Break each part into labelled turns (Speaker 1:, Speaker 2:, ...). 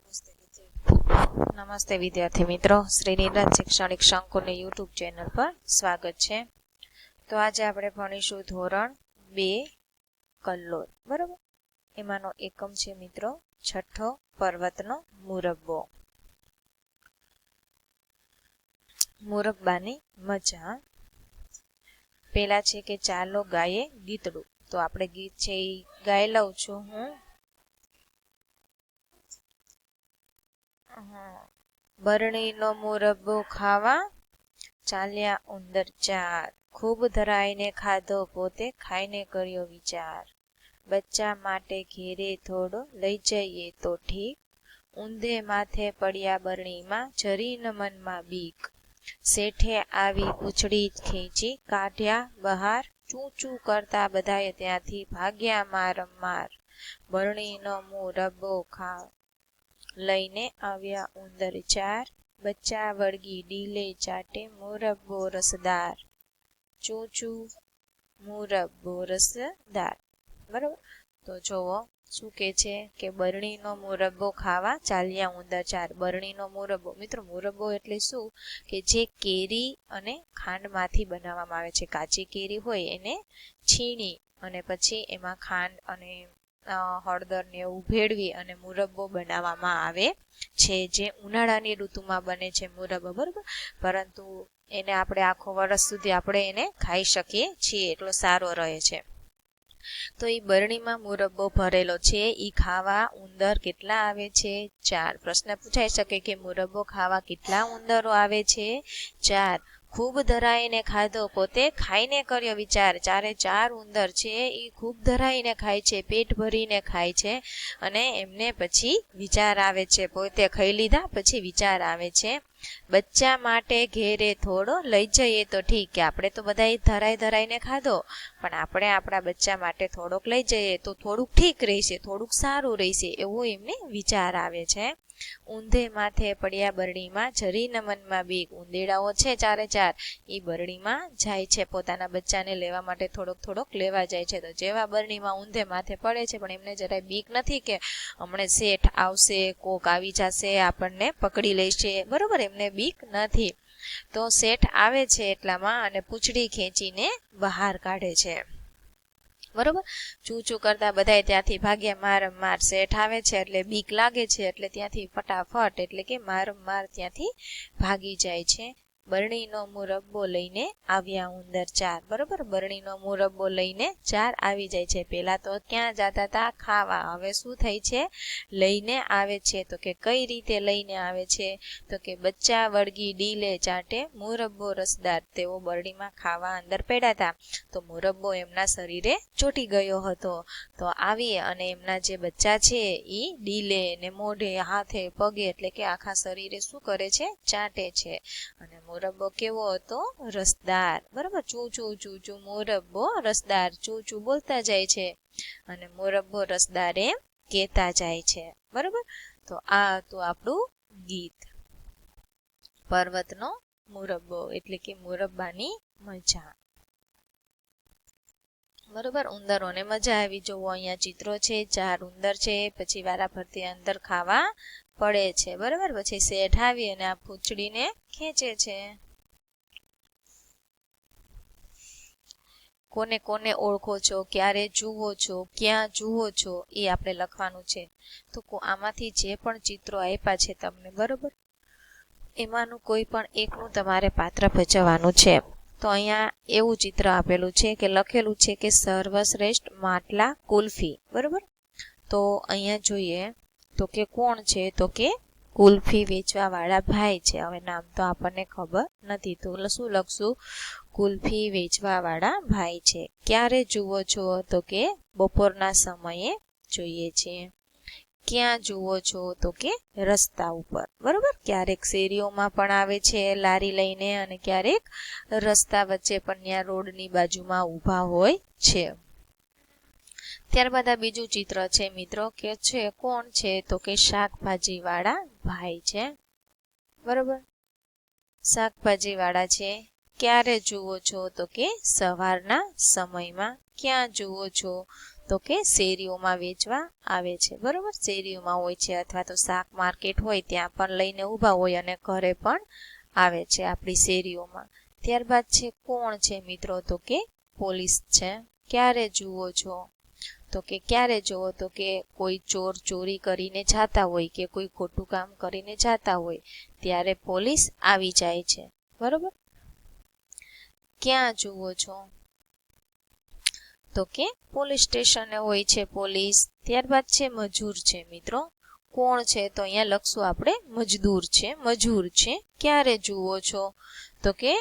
Speaker 1: નમસ્તે વિદ્યાર્થી મિત્રો, શ્રી નિરાજ શૈક્ષણિક સંકુલની યુટ્યુબ ચેનલ પર સ્વાગત છે. તો આજે આપણે ભણીશું ધોરણ 2 કલ્લોલ, બરાબર. એમાંનો એકમ છે મિત્રો છઠ્ઠો પર્વતનો મુરબ્બો. મુરબ્બાની મજા. પેલા છે કે ચાલો ગાયે ગીતડું. તો આપણે ગીત છે એ ગાઈ લઉં છું હું. બરણીનો મુરબ્બો ખાવા ચાલ્યા ઉંદર ચાર, ખૂબ ધરાઈને ખાધો પોતે ખાઈને કર્યો વિચાર. બચ્ચા માટે ઘેરે થોડો લઈ જઈએ તો ઠીક, ઊંધે માથે પડ્યા બરણીમાં જરીન મનમાં બીક. શેઠે આવી પૂંછડી ખેંચી કાઢ્યા બહાર, ચૂં ચૂં કરતા બધાએ ત્યાંથી ભાગ્યા મારમાર. બરણીનો મુરબ્બો લઈને આવ્યા ઉંદર ચાર, બચ્ચા વળગી ડીલે ચાટે મુરબ્બો રસદાર. ચૂં ચૂં મુરબ્બો રસદાર. બરાબર. તો જોવો શું કે છે કે બરણીનો મુરબ્બો ખાવા ચાલ્યા ઉંદર ચાર. બરણીનો મુરબ્બો, મિત્રો મુરબ્બો એટલે શું કે જે કેરી અને ખાંડમાંથી બનાવવામાં આવે છે. કાચી કેરી હોય એને છીણી અને પછી એમાં ખાંડ અને હળદર ને એવું ભેળવી અને મુરબ્બો બનાવવામાં આવે છે, જે ઉનાળાની ઋતુમાં બને છે મુરબ્બો, બરાબર. પરંતુ એને આપણે આખો વર્ષ સુધી આપણે એને ખાઈ શકીએ છીએ, એટલો સારો રહે છે. તો એ બરણીમાં મુરબ્બો ભરેલો છે, એ ખાવા ઉંદર કેટલા આવે છે? ચાર. પ્રશ્ન પૂછાઈ શકે કે મુરબ્બો ખાવા કેટલા ઉંદરો આવે છે? ચાર. ખૂબ ધરાઈને ખાધો પોતે ખાઈને કર્યો વિચાર. ચારે ચાર ઉંદર છે એ ખૂબ ધરાઈને ખાય છે, પેટ ભરીને ખાય છે, અને એમને પછી વિચાર આવે છે. પોતે ખાઈ લીધા પછી વિચાર આવે છે. બચ્ચા માટે ઘેરે થોડો લઈ જઈએ તો ઠીક, કે આપણે તો બધા ધરાઈને ખાધો, પણ આપણે આપણા બચ્ચા માટે થોડોક લઈ જઈએ તો થોડુંક ઠીક રહેશે, થોડુંક સારું રહેશે, એવો એમને વિચાર આવે છે. ઊંધે માથે પડ્યા બરણીમાં જરીન મનમાં બીક. ઉંદેડાઓ છે ચારે ચાર, એ બરણીમાં જાય છે પોતાના બચ્ચાને લેવા માટે, થોડોક લેવા જાય છે. તો જેવા બરણીમાં ઊંધે માથે પડે છે, પણ એમને જરાય બીક નથી કે હમણાં શેઠ આવશે, કોક આવી જશે, આપણને પકડી લેશે, બરોબર. એમને બીક નથી. તો શેઠ આવે છે એટલામાં અને પૂંછડી ખેંચીને બહાર કાઢે છે, બરોબર. ચૂં ચૂં કરતા બધાય ત્યાંથી ભાગ્યા મારમાર. શેઠ આવે છે એટલે બીક લાગે છે, એટલે ત્યાંથી ફટાફટ એટલે કે મારમાર ત્યાંથી ભાગી જાય છે. બરણીનો મુરબ્બો લઈને આવ્યા ઉંદર ચાર, બરોબર. બરણીનો મુરબ્બો લઈને ચાર આવી જાય છે. પેલા તો ક્યાં જતા હતા? ખાવા. હવે શું થાય છે? લઈને આવે છે. તો કે કઈ રીતે લઈને આવે છે? તો કે બચ્ચા વળગી ડીલે ચાટે મુરબ્બો રસદાર. તેઓ બરણીમાં ખાવા અંદર પડ્યા હતા, તો મુરબ્બો એમના શરીરે ચોટી ગયો હતો. તો આવી અને એમના જે બચ્ચા છે એ ડીલે ને મોઢે હાથે પગે એટલે કે આખા શરીરે શું કરે છે? ચાટે છે. અને મુરબ્બો કેવો હતો? રસદાર, બરાબર. ચૂં ચૂં ચૂં ચૂં મુરબ્બો રસદાર. ચૂં ચૂં બોલતા જાય છે અને મુરબ્બો રસદાર એમ કહેતા જાય છે, બરાબર. તો આ હતું આપણું ગીત પર્વતનો મુરબ્બો, એટલે કે મુરબ્બાની મજા, બરોબર. ઉંદરોને મજા આવી. જોવો અહીંયા ચિત્રો છે, ચાર ઉંદર છે, પછી વારા ફરતી અંદર ખાવા પડે છે, બરોબર. પછી શેઠ આવી અને આ પૂંછડીને ખેંચે છે. કોને કોને ઓળખો છો, ક્યારે જુઓ છો, ક્યાં જુઓ છો, એ આપણે લખવાનું છે. તો આમાંથી જે પણ ચિત્રો આપ્યા છે તમને, બરોબર, એમાંનું કોઈ પણ એકનું તમારે પાત્ર ભજવવાનું છે. તો અહીંયા એવું ચિત્ર આપેલું છે કે લખેલું છે કે સર્વશ્રેષ્ઠ માટલા કુલ્ફી, બરોબર. તો અહીંયા જોઈએ તો કે કોણ છે? તો કે કુલ્ફી વેચવા વાળા ભાઈ છે. હવે નામ તો આપણને ખબર નથી, તો શું લખશું? કુલ્ફી વેચવા વાળા ભાઈ છે. ક્યારે જુઓ છો? તો કે બપોરના સમયે જોઈએ છે. ક્યાં જુઓ છો? તો કે રસ્તા ઉપર, બરોબર. ક્યારેક શેરીઓમાં પણ આવે છે લારી લઈને, અને ક્યારેક રસ્તા વચ્ચે પણ ત્યાં રોડની બાજુમાં ઊભા હોય છે. ત્યારબાદ આ બીજું ચિત્ર છે મિત્રો, કે છે કોણ છે? તો કે શાકભાજી વાળા ભાઈ છે, બરોબર. શાકભાજી વાળા છે. ક્યારે જુઓ છો? તો કે સવારના સમયમાં. ક્યાં જુઓ છો? તો કે શેરીઓમાં વેચવા આવે છે, બરોબર. શેરીઓમાં હોય છે અથવા તો શાક માર્કેટ હોય ત્યાં પણ લઈને ઊભા હોય અને ઘરે પણ આવે છે આપણી શેરીઓમાં. ત્યારબાદ છે કોણ છે મિત્રો, તો કે પોલીસ છે. ક્યારે જુઓ છો, તો કે ક્યારે જુઓ, તો કે કોઈ ચોર ચોરી કરીને જાતા હોય કે કોઈ ખોટું કામ કરીને જાતા હોય ત્યારે પોલીસ આવી જાય છે, બરોબર. ક્યાં જુઓ છો, તો કે પોલીસ સ્ટેશને હોય છે પોલીસ. ત્યારબાદ છે મજૂર છે મિત્રો. કોણ છે, તો અહીંયા લખશું આપણે મજદૂર છે, મજૂર છે. ક્યારે જુઓ છો, તો કે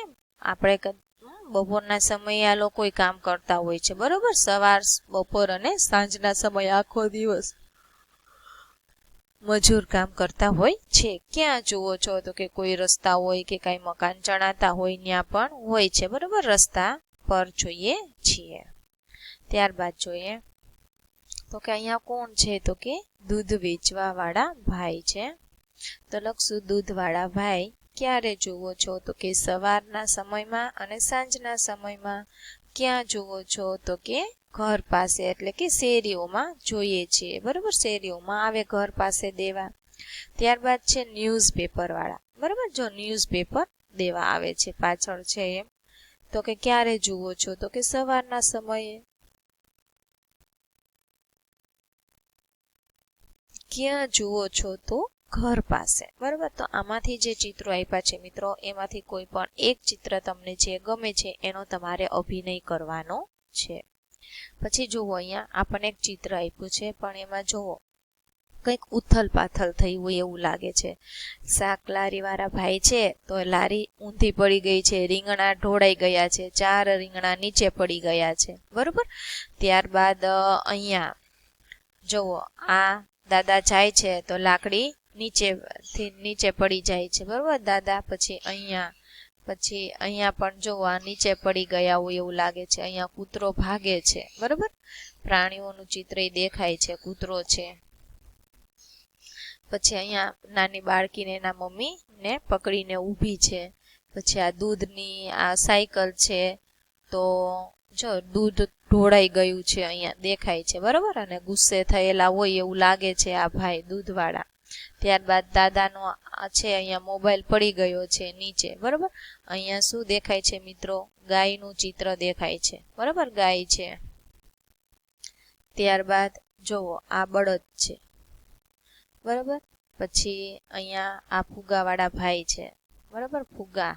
Speaker 1: આપણે બપોરના સમયે આ લોકો કામ કરતા હોય છે, બરોબર. સવાર, બપોર અને સાંજના સમયે આખો દિવસ મજૂર કામ કરતા હોય છે. ક્યાં જુઓ છો, તો કે કોઈ રસ્તા હોય કે કઈ મકાન ચણાતા હોય ત્યાં પણ હોય છે, બરોબર. રસ્તા પર જોઈએ છીએ. ત્યારબાદ જોઈએ તો કે અહીંયા કોણ છે, તો કે દૂધ વેચવા વાળા ભાઈ છે. તો લખશું દૂધવાળા ભાઈ. ક્યારે જુઓ છો, તો કે સવારના સમયમાં અને સાંજના સમયમાં. ક્યાં જુઓ છો, તો કે ઘર પાસે એટલે કે શેરીઓમાં જોઈએ છીએ, બરોબર. શેરીઓમાં આવે ઘર પાસે દેવા. ત્યારબાદ છે ન્યૂઝપેપર વાળા, બરોબર. જો ન્યૂઝપેપર દેવા આવે છે પાછળ છે એમ. તો કે ક્યારે જુઓ છો, તો કે સવારના સમયે. ક્યાં જુઓ છો, તો ઘર પાસે, બરોબર. તો આમાંથી જે ચિત્રો આપ્યા છે મિત્રો એમાંથી કોઈ પણ એક ચિત્ર તમને જે ગમે છે એનો તમારે અભિનય કરવાનો છે. પછી જુઓ અહીંયા આપણને એક ચિત્ર આપ્યું છે પણ એમાં જુઓ કંઈક ઉથલ પાથલ થઈ હોય એવું લાગે છે. શાક લારી વાળા ભાઈ છે તો લારી ઊંધી પડી ગઈ છે, રીંગણા ઢોળાઈ ગયા છે, 4 રીંગણા નીચે પડી ગયા છે, બરોબર. ત્યારબાદ અહીંયા જુઓ આ દાદા જાય છે તો લાકડી નીચે પડી જાય છે, બરોબર દાદા. પછી અહીંયા પણ જો આ નીચે પડી ગયા હોય એવું લાગે છે. અહીંયા કૂતરો ભાગે છે, બરોબર. પ્રાણીઓનું ચિત્ર દેખાય છે, કૂતરો છે. પછી અહીંયા નાની બાળકીને એના મમ્મી ને પકડીને ઊભી છે. પછી આ દૂધની આ સાયકલ છે તો જો દૂધ ઢોળાઈ ગયું છે અહીંયા દેખાય છે, બરોબર. અને ગુસ્સે થયેલા હોય એવું લાગે છે આ ભાઈ દૂધવાળા. ત્યારબાદ દાદાનો છે અહીંયા મોબાઈલ પડી ગયો છે નીચે, બરોબર. અહીંયા શું દેખાય છે મિત્રો, ગાયનું ચિત્ર દેખાય છે, બરોબર. ગાય છે. ત્યારબાદ જુઓ આ બળદ છે, બરોબર. પછી અહીંયા આ ફુગાવાળા ભાઈ છે, બરોબર. ફુગા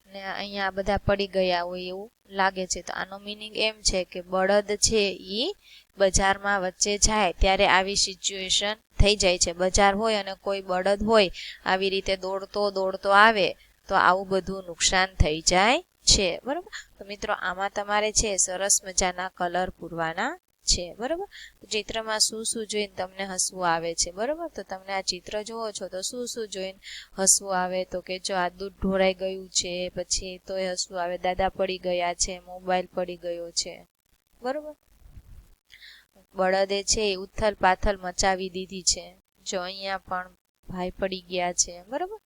Speaker 1: ને અહીંયા બધા પડી ગયા હોય એવું લાગે છે. તો આનો મીનિંગ એમ છે કે બળદ છે ઈ બજારમાં વચ્ચે જાય ત્યારે આવી સિચ્યુએશન થઈ જાય છે. બજાર હોય અને કોઈ બળદ હોય આવી રીતે દોડતો આવે તો આવું બધું નુકસાન થઈ જાય છે, બરોબર. તો મિત્રો આમાં તમારે છે સરસ મજાના કલર પૂરવાના છે, બરોબર. ચિત્રમાં શું જોઈને તમને હસવું આવે છે, બરોબર. તો તમને આ ચિત્ર જોવો છો તો શું જોઈને હસવું આવે, તો કે જો આ દૂધ ઢોળાઈ ગયું છે પછી તોય હસવું આવે, દાદા પડી ગયા છે, મોબાઈલ પડી ગયો છે, બરોબર. બળદે છે એ ઉથલ પાથલ મચાવી દીધી છે. જો અહીંયા પણ ભાઈ પડી ગયા છે, બરોબર.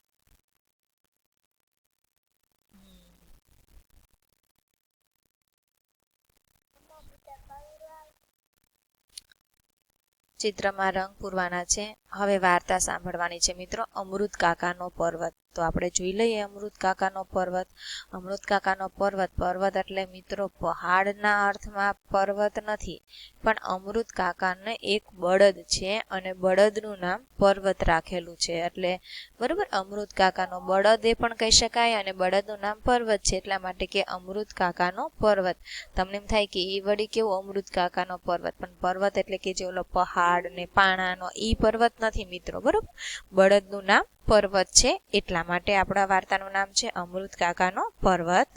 Speaker 1: ચિત્રમાં રંગ પૂરવાના છે. હવે વાર્તા સાંભળવાની છે મિત્રો. અમૃત કાકાનો પર્વત. તો આપણે જોઈ લઈએ અમૃત કાકાનો પર્વત. અમૃત કાકાનો પર્વત એટલે મિત્રો પહાડના અર્થમાં પર્વત નથી, પણ અમૃત કાકાને એક બળદ છે અને બળદનું નામ પર્વત રાખેલું છે એટલે બરોબર. અમૃત કાકાનો બળદ એ પણ કહી શકાય અને બળદનું નામ પર્વત છે એટલા માટે કે અમૃત કાકાનો પર્વત. તમને એમ થાય કે એ વળી કેવો અમૃત કાકાનો પર્વત, પણ પર્વત એટલે કે જે ઓલો પહાડ ને પાણાનો ઈ પર્વત નથી મિત્રો, બરોબર. બળદનું નામ પર્વત છે એટલા માટે આપણા વાર્તાનું નામ છે અમૃત કાકાનો પર્વત.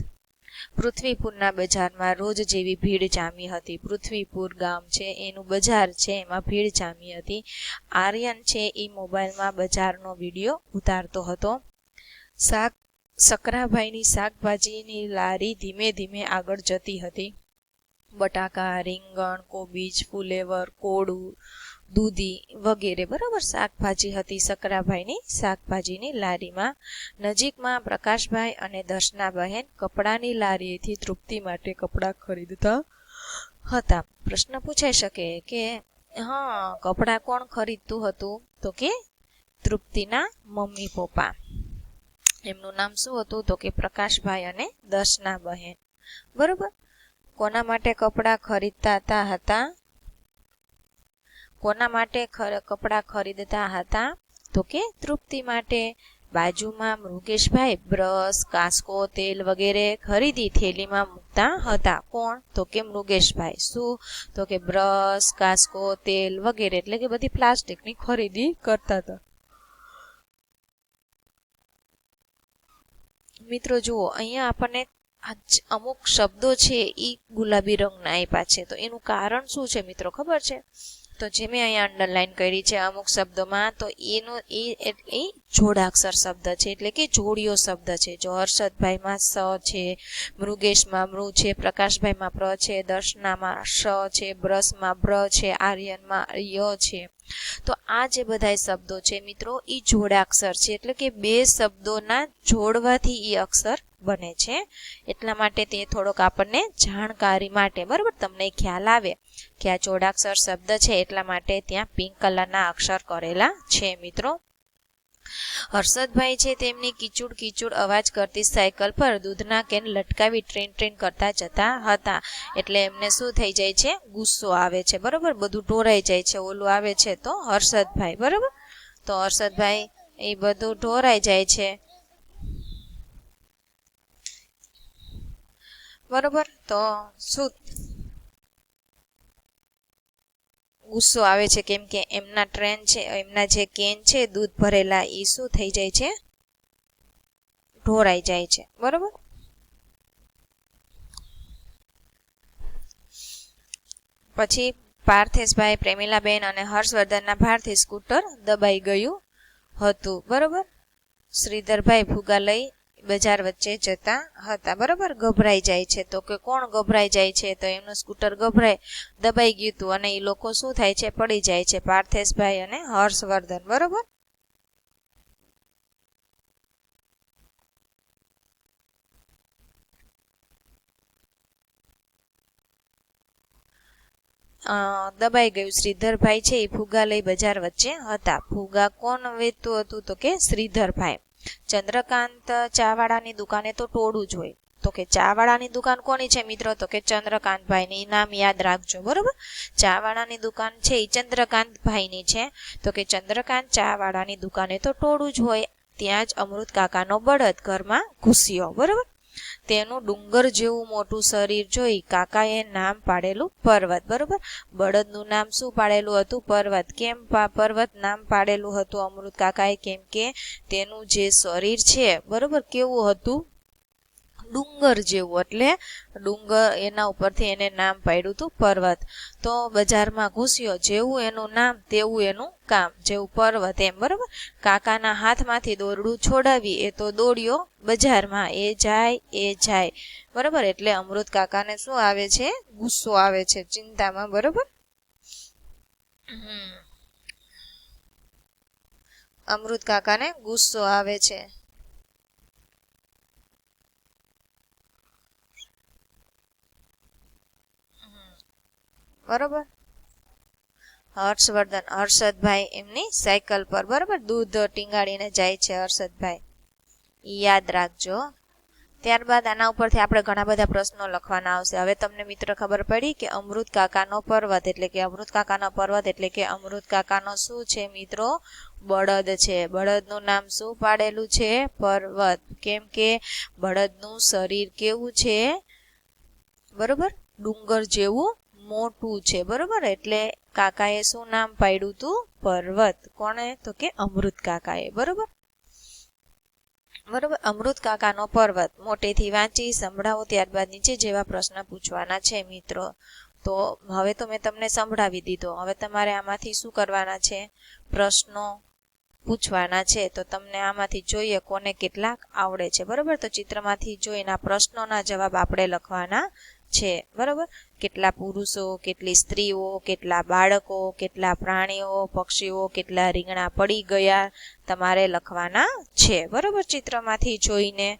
Speaker 1: પૃથ્વીપુરના બજારમાં રોજ જેવી ભીડ જામી હતી. પૃથ્વીપુર ગામ છે એનું બજાર છે એમાં ભીડ જામી હતી. આર્યન છે એ મોબાઈલમાં બજારનો વિડીયો ઉતારતો હતો. સકરાભાઈની શાકભાજીની લારી ધીમે ધીમે આગળ જતી હતી. બટાકા, રીંગણ, કોબીજ, ફુલેવર, કોળું, દૂધી વગેરે બરોબર શાકભાજી હતી સકરાભાઈની શાકભાજીની લારીમાં. નજીકમાં પ્રકાશભાઈ અને દર્શનાબહેન કપડાની લારીએથી તૃપ્તિ માટે કપડાં ખરીદતા હતા. પ્રશ્ન પૂછાઈ શકે કે હા, કપડાં કોણ ખરીદતું હતું? તો કે તૃપ્તિના મમ્મી પપ્પા. એમનું નામ શું હતું? તો કે પ્રકાશભાઈ અને દર્શના બહેન. બરોબર. કોના માટે કપડાં ખરીદતા હતા? કોના માટે કપડાં ખરીદતા હતા? તો કે તૃપ્તિ માટે. બાજુમાં મૃગેશભાઈ બ્રશ, કાંસકો, તેલ વગેરે ખરીદી થેલીમાં મૂકતા હતા. કોણ? તો કે મૃગેશભાઈ. શું? તો કે બ્રશ, કાંસકો, તેલ વગેરે, એટલે કે બધી પ્લાસ્ટિકની ખરીદી કરતા હતા. મિત્રો જુઓ, અહીંયા આપણને અમુક શબ્દો છે એ ગુલાબી રંગના આપ્યા છે. તો એનું કારણ શું છે મિત્રો ખબર છે? તો જે મેં અહીંયા અંડરલાઈન કરી છે અમુક શબ્દોમાં, તો એનો એ જોડાક્ષર શબ્દ છે, એટલે કે જોડિયો શબ્દ છે. જો હર્ષદભાઈમાં સ છે, મૃગેશમાં મૃ છે, પ્રકાશભાઈમાં પ્ર છે, દર્શનામાં શ છે, બ્રશમાં બ્ર છે, આર્યનમાં ય છે. તો આ જે બધા શબ્દો છે મિત્રો એ જોડાક્ષર છે, એટલે કે બે શબ્દોના જોડવાથી એ અક્ષર બને છે. એટલા માટે તે થોડોક આપણને જાણકારી માટે, બરાબર, તમને ખ્યાલ આવે કે આ જોડાક્ષર શબ્દ છે, એટલા માટે ત્યાં પિંક કલરના અક્ષર કરેલા છે મિત્રો. હર્ષદભાઈ છે તેમની કીચુડ કીચુડ અવાજ કરતી સાયકલ પર દૂધના કેન લટકાવી ટ્રેન ટ્રેન કરતા જતા હતા. એટલે એમને શું થઈ જાય છે? ગુસ્સો આવે છે. બરોબર, બધું ઢોરાઈ જાય છે. ઓલું આવે છે તો હર્ષદભાઈ. બરોબર, તો હર્ષદભાઈ એ બધું ઢોરાઈ જાય છે. બરોબર, તો શું ગુસ્સો આવે છે? કેમ કે એમના ટ્રેન છે, એમના જે કેન છે દૂધ ભરેલા, એ શું થઈ જાય છે? ઢોરાઈ જાય છે. બરોબર. પછી પાર્થેશભાઈ, પ્રેમીલાબેન અને હર્ષવર્ધનના ભારથી સ્કૂટર દબાઈ ગયું હતું. બરોબર. શ્રીધરભાઈ ભૂગા લઈ બજાર વચ્ચે જતા હતા. બરોબર, ગભરાઈ જાય છે. તો કે કોણ ગભરાઈ જાય છે? તો એમનું સ્કૂટર દબાઈ ગયું હતું અને એ લોકો શું થાય છે? પડી જાય છે. પાર્થેશભાઈ અને હર્ષવર્ધન. બરોબર. દબાઈ ગયું. શ્રીધરભાઈ છે એ ફુગા લઈ બજાર વચ્ચે હતા. ફુગા કોણ વેચતું હતું? તો કે શ્રીધરભાઈ. ચંદ્રકાંત ચાવાળાની દુકાને તો ટોળું જ હોય. તો કે ચાવાળાની દુકાન કોની છે મિત્રો? તો કે ચંદ્રકાંતભાઈની. નામ યાદ રાખજો. બરોબર, ચાવાળાની દુકાન છે એ ચંદ્રકાંતભાઈની છે. તો કે ચંદ્રકાંત ચાવાળાની દુકાને તો ટોળું જ હોય. ત્યાં જ અમૃત કાકાનો બળદ ઘરમાં ઘૂસ્યો. બરોબર, તેનું ડુંગર જેવું મોટું શરીર જોઈ કાકાએ નામ પાડેલું પર્વત. બરોબર, બળદનું નામ શું પાડેલું હતું? પર્વત. કેમ પર્વત નામ પાડેલું હતું અમૃત કાકાએ? કેમ કે તેનું જે શરીર છે, બરોબર, કેવું હતું? ડુંગર જેવું. એટલે ડુંગર, એના ઉપરથી એને નામ પાડ્યું હતું પર્વત. તો બજારમાં ઘૂસ્યો, જેવું એનું નામ તેવું એનું કામ, જેવું પર્વત એમ. બરોબર, કાકાના હાથમાંથી દોરડું છોડાવી એ તો દોડ્યો બજારમાં. એ જાય. બરોબર, એટલે અમૃત કાકાને શું આવે છે? ગુસ્સો આવે છે, ચિંતામાં. બરોબર, અમૃત કાકાને ગુસ્સો આવે છે. બરોબર, હર્ષદભાઈ એમની સાયકલ પર, બરોબર, દૂધ ટીંગાડીને જાય છે હર્ષદભાઈ. યાદ રાખજો. ત્યારબાદ આના ઉપરથી આપણે ઘણા બધા પ્રશ્નો લખવાના આવશે. હવે તમને મિત્ર ખબર પડી કે અમૃત કાકાનો પર્વત એટલે કે અમૃત કાકાનો પર્વત એટલે કે અમૃત કાકાનો શું છે મિત્રો? બળદ છે. બળદનું નામ શું પાડેલું છે? પર્વત. કેમ કે બળદનું શરીર કેવું છે? બરોબર, ડુંગર જેવું મોટું છે. બરોબર, એટલે કાકાએ શું નામ પાડ્યું હતું? પર્વત. કોણે? તો કે અમૃત કાકાએ. બરોબર, અમૃત કાકાનો પર્વત. મોટેથી વાંચી સંભળાવો, ત્યારબાદ નીચે જેવા પ્રશ્ન પૂછવાના છે મિત્રો. તો હવે તો મેં તમને સંભળાવી દીધો. હવે તમારે આમાંથી શું કરવાના છે? પ્રશ્નો પૂછવાના છે. તો તમને આમાંથી જોઈએ કોને કેટલાક આવડે છે. બરોબર, તો ચિત્રમાંથી જોઈને પ્રશ્નોના જવાબ આપણે લખવાના છે. બરોબર, કેટલા પુરુષો, કેટલી સ્ત્રીઓ, કેટલા બાળકો, કેટલા પ્રાણીઓ, પક્ષીઓ, કેટલા રીંગણા પડી ગયા, તમારે લખવાના છે. બરોબર, ચિત્રમાંથી જોઈને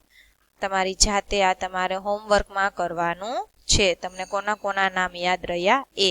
Speaker 1: તમારી જાતે આ તમારે હોમવર્કમાં કરવાનું છે. તમને કોના કોના નામ યાદ રહ્યા એ.